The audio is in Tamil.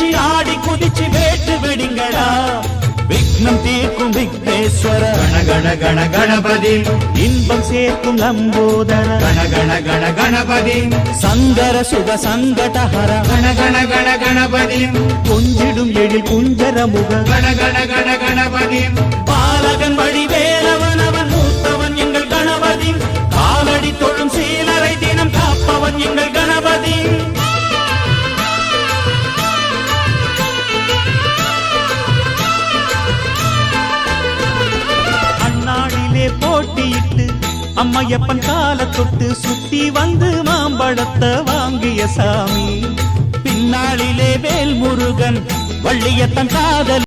மிதிச்சு ஆடி குதிச்சு வேட்டு வெடிங்களா விக்னம் தீர்க்கும் விக்னேஸ்வர கண கண கண கணபதி இன்பம் சேர்க்கும் லம்போதர கண கண கண கணபதி சங்கர சுக சங்கடஹர கண கண கண கணபதி கொஞ்சிடும் எழில் குஞ்சர முக கண கண கண கணபதி பாலகன் வழிவேலவன் அவன் மூத்தவன் எங்கள் கணபதி காலடி தொழும் சீலரை தினம் காப்பவன் எங்கள் கணபதி போட்டியிட்டு அம்மையப்பன் கால தொட்டு சுத்தி வந்து மாம்பழத்தை வாங்கிய சாமி பின்னாளிலே வேல் முருகன் வள்ளியத்தன் காதல்